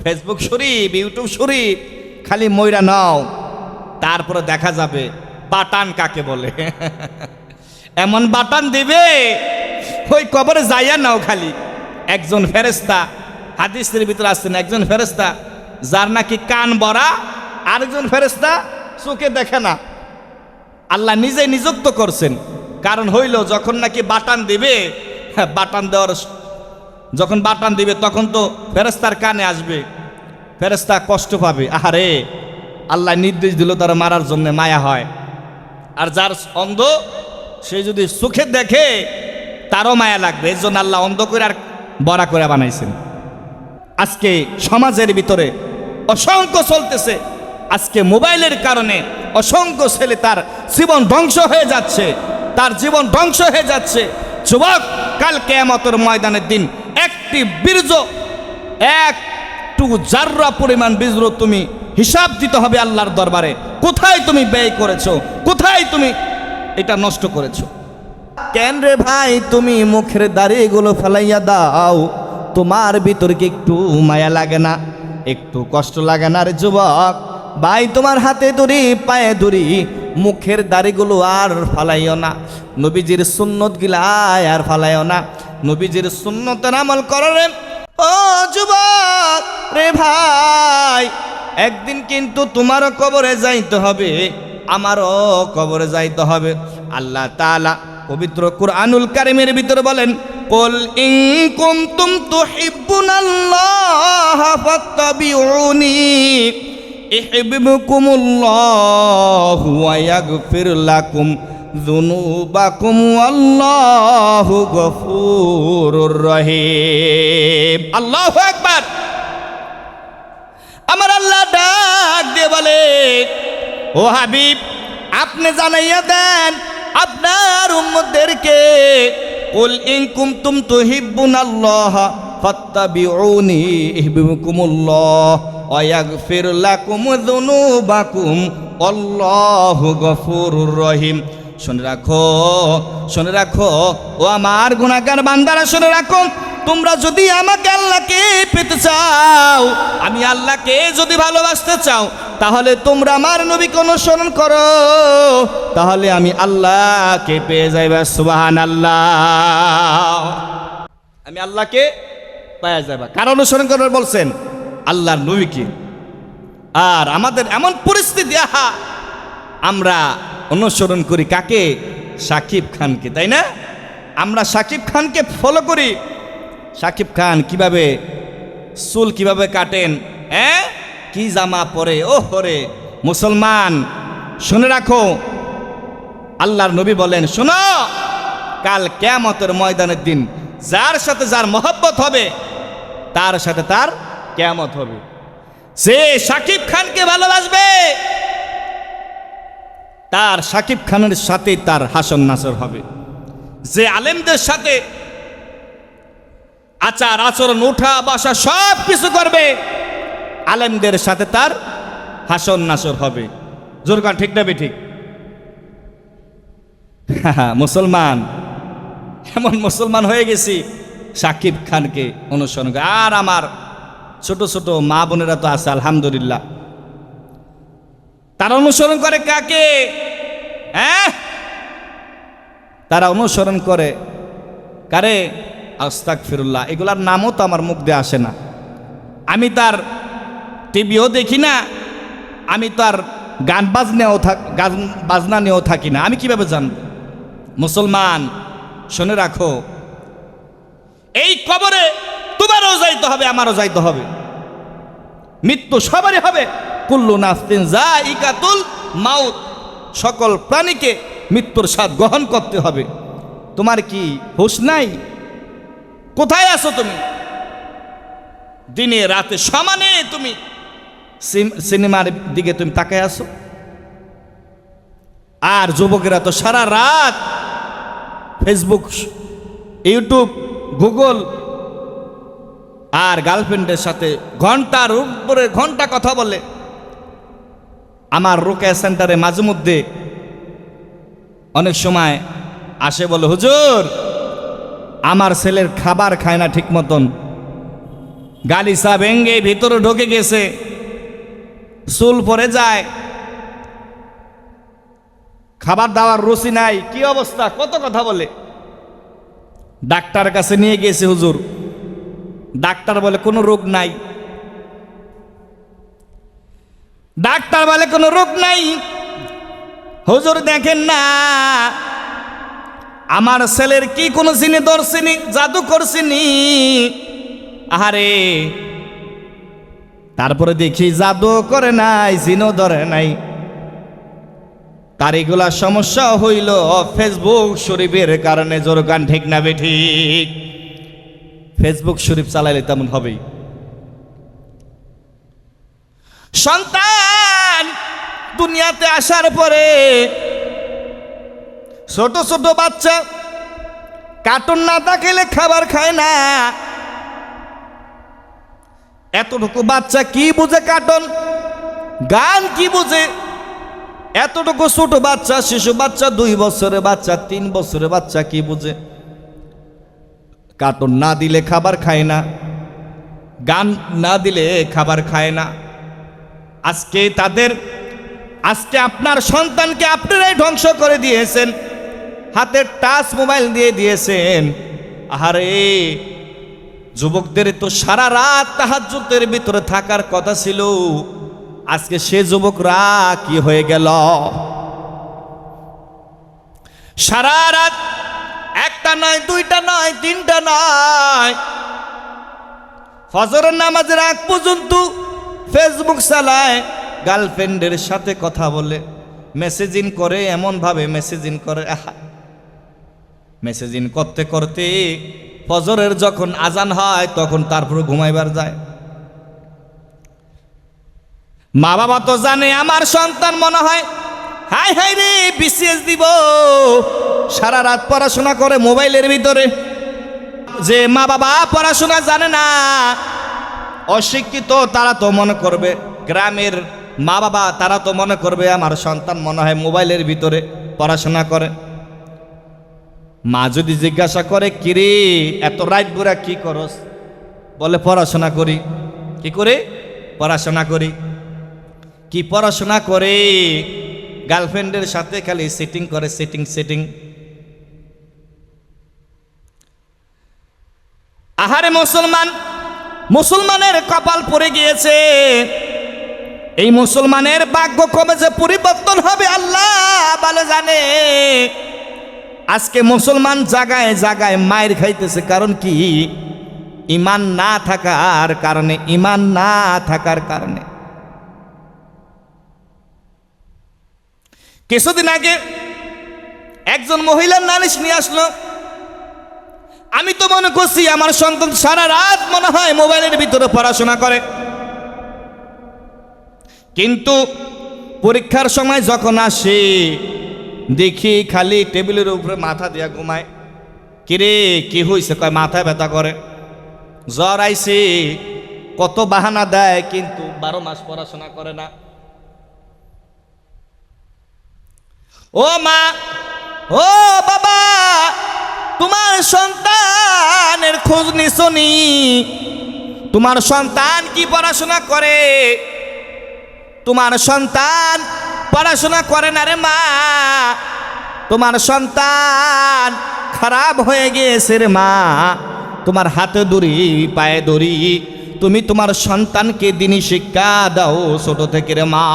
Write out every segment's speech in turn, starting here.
Facebook শরীফ, YouTube শরীফ খালি ময়রা নাও, তারপরে দেখা যাবে বাটান কাকে বলে। এমন বাটান দিবে ওই কবরে যাইয়া নাও খালি। একজন ফেরেশতা হাদিসের ভিতরে আসছেন, একজন ফেরেশতা যার নাকি কান বড়া, আরেকজন ফেরেশতা চোখে দেখে না। আল্লাহ নিজে নিযুক্ত করছেন। কারণ হইল যখন নাকি বাটান দিবে, বাটান দেওয়ার যখন বাটান দিবে তখন তো ফেরেশতার কানে আসবে, ফেরেশতা কষ্ট পাবে। আহারে, আল্লাহ নির্দেশ দিল তারা মারার জন্য, মায়া হয়। আর যার অন্ধ সে যদি চোখে দেখে তারও মায়া লাগবে। এই জন্য আল্লাহ অন্ধ করে আর বড়া করে বানাইছেন। আজকে সমাজের ভিতরে অসংখ্য চলতেছে। আজকে মোবাইলের কারণে অসংখ্য ছেলে তার জীবন ধ্বংস হয়ে যাচ্ছে, তার জীবন ধ্বংস হয়ে যাচ্ছে। যুবক, কাল কিয়ামতের ময়দানের দিন একটি বীর্য, একটু জাররা পরিমাণ বীর্য তুমি হিসাব দিতে হবে আল্লাহর দরবারে। কোথায় তুমি ব্যয় করেছো, কোথায় তুমি এটা নষ্ট করেছো। কেন রে ভাই তুমি মুখের দাড়িগুলো ফেলাইয়া দাও, তোমার ভিতর কি একটু মায়া লাগে না, একটু কষ্ট লাগে না রে যুবক? ভাই তোমার হাতে ধরি, পায়ে ধরি, মুখের দাড়িগুলো আর ফালাইও না, নবীজির সুন্নত গিলায় আর ফালাইও না, নবীজির সুন্নতের আমল করো রে ও যুবক রে ভাই। একদিন কিন্তু তোমারও কবরে যাইতে হবে, আমারও কবরে যাইতে হবে। আল্লাহ তাআলা পবিত্র কুরআনুল কারীমের ভিতরে বলেন, কুল ইন কুনতুম তুহিব্বুনাল্লাহ ফাত্তাবিউনি ইউহিব্বুকুমুল্লাহু ওয়া ইয়াগফির লাকুম যুনুবাকুম ওয়াল্লাহু গফুরুর রহিম। আল্লাহু আকবার। আমার আল্লাহ ডাক দিয়ে বলে, ও হাবিব, আপনি জানাইয়া দেন আপনার উম্মতদেরকে, কুল ইন কুনতুম তুহিব্বুনাল্লাহ ফাত্তাবিউনি ইউহিব্বুকুমুল্লাহ ওয়া ইয়াগফির লাকুম যুনুবাকুম আল্লাহু গফুরুর রহিম। শুনে রাখো, শুনে রাখো ও আমার গুনাহগার বান্দারা, শুনে রাখো, তোমরা যদি আমাকে আল্লাহকে পেতে চাও, আমি আল্লাহকে যদি ভালোবাসতে চাও, তাহলে তোমরা আমার নবীকে অনুসরণ করো, তাহলে আমি আল্লাহকে পেয়ে যাইবা। সুবহানাল্লাহ। আমি আল্লাহকে পেয়ে যাইবা। কার অনুসরণ করবে বলছেন? আল্লাহর নবীকে। আর আমাদের এমন পরিস্থিতি, আহা, আমরা অনুসরণ করি কাকে? শাকিব খানকে, তাই না? আমরা শাকিব খানকে ফলো করি। শাকিব খান কিভাবে চুল কিভাবে কাটেন, কি জামা পরে, ও হরে মুসলমান, শুনে রাখো, আল্লাহর নবী বলেন, শোনো, কাল কিয়ামতের ময়দানের দিন যার সাথে যার মহব্বত হবে তার সাথে তার কিয়ামত হবে। সে শাকিব খানকে ভালোবাসবে, তার শাকিব খানের সাথে তার হাসন নাসর হবে। যে আলেমদের সাথে আচার আচরণ, উঠা বসা সব কিছু করবে, আলেমদের সাথে তার হাসন নাসর হবে। জোরকান ঠিক না ঠিক? মুসলমান, এমন মুসলমান হয়ে গেছি শাকিব খানকে অনুসরণ করে। আর আমার ছোট ছোট মা বোনেরা তো আছে আলহামদুলিল্লাহ, তারা অনুসরণ করে কাকে? তারা অনুসরণ করে কারে? আস্তাগফিরুল্লাহ। এগুলার নামও তো আমার মুখ দিয়ে আসে না। আমি তার টিভিও দেখি না, আমি তার গান বাজনা নিয়েও থাকি না। আমি কিভাবে জানব? মুসলমান, শুনে রাখো, এই কবরে তোমারও যাইতে হবে, আমারও যাইতে হবে। মৃত্যু সবারই হবে। কুল্লু নাফসিন যায়িকাতুল মাউত। সকল প্রাণীকে মৃত্যুর স্বাদ গ্রহণ করতে হবে। তোমার কি হুঁশ নাই? কোথায় আছো তুমি? দিনে রাতে সমানে তুমি সিনেমার দিকে তুমি তাকায় আছো। আর যুবকেরা তো সারা রাত ফেসবুক, ইউটিউব, গুগল আর গার্লফ্রেন্ডের সাথে ঘন্টার উপরে ঘন্টা কথা বলে। আমার রোকেয়া সেন্টারে মাঝে মধ্যে অনেক সময় আসে, বলে, হুজুর, আমার ছেলের খাবার খায় না ঠিক মতন, গালিচা ভেঙ্গে ভিতরে ঢুকে গেছে, চুল পরে যায়, খাবার দাবার রুচি নাই, কি অবস্থা, কত কথা বলে। ডাক্তার কাছে নিয়ে গেছে হুজুর, ডাক্তার বলে কোনো রোগ নাই, ডাক্তার বলে কোনো রোগ নাই। হুজুর দেখেন না আমার ছেলের কি কোনো জিনে ধরছিনি, জাদু করছিনি। আহারে, তারপরে দেখি জাদু করে নাই, জিনও ধরে নাই, তার এগুলা সমস্যা হইল ফেসবুক শরীফের কারণে। জোর গান ঠিক না বেঠিক? ফেসবুক শরীফ চালাইলে তেমন হবেই। সন্তান দুনিয়াতে আসার পরে ছোট ছোট বাচ্চা কার্টুন না দেখাইলে খাবার খায় না। এতটুকু বাচ্চা কি বুঝে কার্টুন গান কি বুঝে? এতটুকু ছোট বাচ্চা, শিশু বাচ্চা, 2 বছরের বাচ্চা, 3 বছরের বাচ্চা কি বুঝে? কার্টুন না দিলে খাবার খায় না, গান না দিলে খাবার খায় না। আজকে আপনার সন্তানকে আপনারাই ধ্বংস করে দিয়েছেন, হাতে টাচ মোবাইল দিয়ে দিয়েছেন। আহারে, যুবকদের তো সারা রাত তাহাজ্জুদের ভিতরে থাকার কথা ছিল, আজকে সে যুবকরা কি হয়ে গেল? সারা রাত, একটা নয়, 2টা নয়, 3টা নয়, ফজরের নামাজের আগ পর্যন্ত ফেসবুক চালায়, গার্লফ্রেন্ডের সাথে কথা বলে, মেসেজিং করে, এমন ভাবে মেসেজিং করে। মেসেজিং করতে করতে ফজরের যখন আজান হয় তখন তারপর ঘুমাইবার যায়। মা বাবা তো জানে আমার সন্তান মনে হয় হাই হাই রে বিসিএস দিব, সারা রাত পড়াশোনা করে মোবাইলের ভিতরে। যে মা বাবা পড়াশোনা জানে না, অশিক্ষিত, তারা তো মনে করবে, গ্রামের মা বাবা তারা তো মনে করবে আমার সন্তান মনে হয় মোবাইলের ভিতরে পড়াশোনা করে। মা যদি জিজ্ঞাসা করে, কিরে এত রাত বুড়া কি করস? বলে পড়াশোনা করি। কি করে? পড়াশোনা করি। কি পড়াশোনা করে? গার্লফ্রেন্ডের সাথে খালি সেটিং করে, সেটিং। আহারে মুসলমানের কপাল পড়ে গিয়েছে। এই মুসলমানের ভাগ্য কবে যে পরিবর্তন হবে আল্লাহ ভালো জানে। আজকে মুসলমান জায়গায় জায়গায় মায়ের খাইতেছে, কারণ কি? ঈমান না থাকার কারণে, ঈমান না থাকার কারণে। কিছুদিন আগে একজন মহিলার নালিশ নিয়ে আসলো। আমি তো মনে করছি আমার সন্তান সারা রাত মনে হয় মোবাইলের ভিতরে পড়াশোনা করে, কিন্তু পরীক্ষার সময় যখন আসে দেখি খালি টেবিলের উপরে মাথা দিয়া ঘুমায়। কিরে কি হয়েছে? কয় মাথায় ব্যথা করে, জ্বর আইছে, কত বাহানা দেয়, কিন্তু 12 মাস পড়াশোনা করে না। ও মা, ও বাবা, তোমার সন্তানের খোঁজ নিছনি? তোমার সন্তান কি পড়াশোনা করে? তোমার সন্তান পড়াশোনা করে না রে মা, তোমার সন্তান খারাপ হয়ে গেছে রে মা। তোমার হাতে দড়ি, পায়ে দড়ি, তুমি তোমার সন্তানকে দিনী শিক্ষা দাও ছোট থেকে রে মা।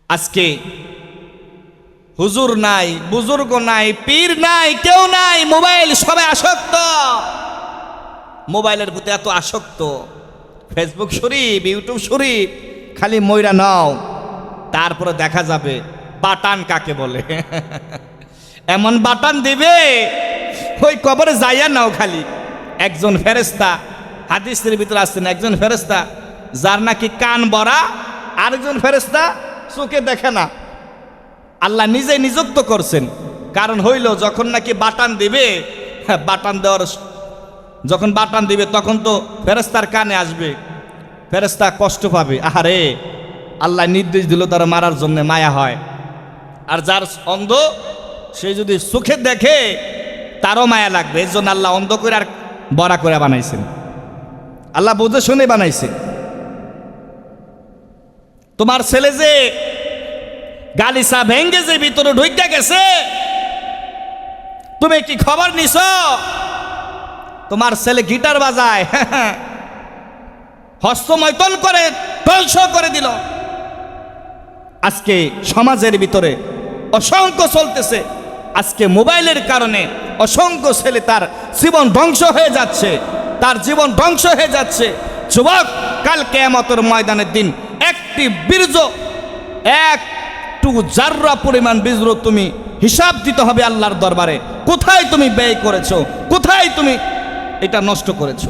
আজকে হুজুর নাই, বুজুর্গ নাই, পীর নাই, কেউ নাই, মোবাইল, সবাই আসক্ত, মোবাইলের প্রতি এত আসক্ত। ফেসবুক শরীফ, ইউটিউব শরীফ, খালি ময়রা নাও, তারপরে দেখা যাবে বাটান কাকে বলে। এমন বাটান দিবে ওই কবরে যাইয়া নাও। খালি একজন ফেরেশতা, হাদিসের ভিতরে আসছেন, একজন ফেরেশতা যার নাকি কান বড়া, আরেকজন ফেরেশতা চোখে দেখে না। আল্লাহ নিজে নিযুক্ত করছেন, কারণ হইল যখন নাকি বাটান দিবে, বাটান দেওয়ার যখন বাটান দিবে তখন তো ফেরেশতার কানে আসবে, ফেরেশতা কষ্ট পাবে। আহারে, আল্লাহ নির্দেশ দিল তারা মারার জন্য, মায়া হয়। আর যার অন্ধ, সে যদি চোখে দেখে তারও মায়া লাগবে। এর জন্য আল্লাহ অন্ধ করে আর বড়া করে বানাইছেন, আল্লাহ বুঝে শুনে বানাইছে। তোমার ছেলে যে গালিসা ভেঙ্গে যে ভিতরে ঢুকে গেছে, তুমি কি খবর নিছ? তোমার ছেলে গিটার বাজায়, হস্তমৈথুন করে ধ্বংস করে দিল। আজকে সমাজের ভিতরে অসংখ্য চলতেছে, আজকে মোবাইলের কারণে অসংখ্য ছেলে তার জীবন ধ্বংস হয়ে যাচ্ছে, তার জীবন ধ্বংস হয়ে যাচ্ছে। যুবক, কাল কিয়ামতের ময়দানের দিন একটি বীর্য, একটু জাররা পরিমাণ বীর্য তুমি হিসাব দিতে হবে আল্লাহর দরবারে। কোথায় তুমি ব্যয় করেছো, কোথায় তুমি এটা নষ্ট করেছো,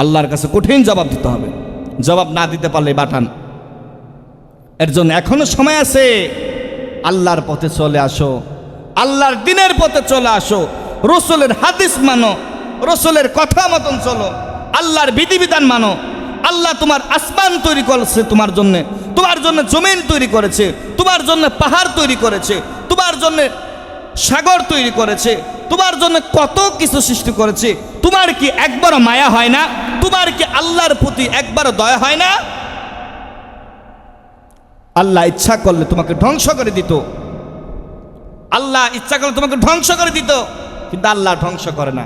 আল্লাহর কাছে কঠিন জবাব দিতে হবে। জবাব না দিতে পারলে বাটান। এর জন্য এখনো সময় আছে, আল্লাহর পথে চলে আসো, আল্লাহর দিনের পথে চলে আসো, রসুলের হাদিস মানো, রসুলের কথা মতন চলো, আল্লাহর বিধিবিধান মানো। আল্লাহ তোমার আসমান তৈরি করেছে তোমার জন্য, তোমার জন্য জমিন তৈরি করেছে, তোমার জন্য পাহাড় তৈরি করেছে, তোমার জন্য সাগর তৈরি করেছে, তোমার জন্য কত কিছু সৃষ্টি করেছে। তোমার কি একবারও মায়া হয় না? তোমার কি আল্লাহর প্রতি একবারও দয়া হয় না? আল্লাহ ইচ্ছা করলে তোমাকে ধ্বংস করে দিত, আল্লাহ ইচ্ছা করলে তোমাকে ধ্বংস করে দিত, কিন্তু আল্লাহ ধ্বংস করে না।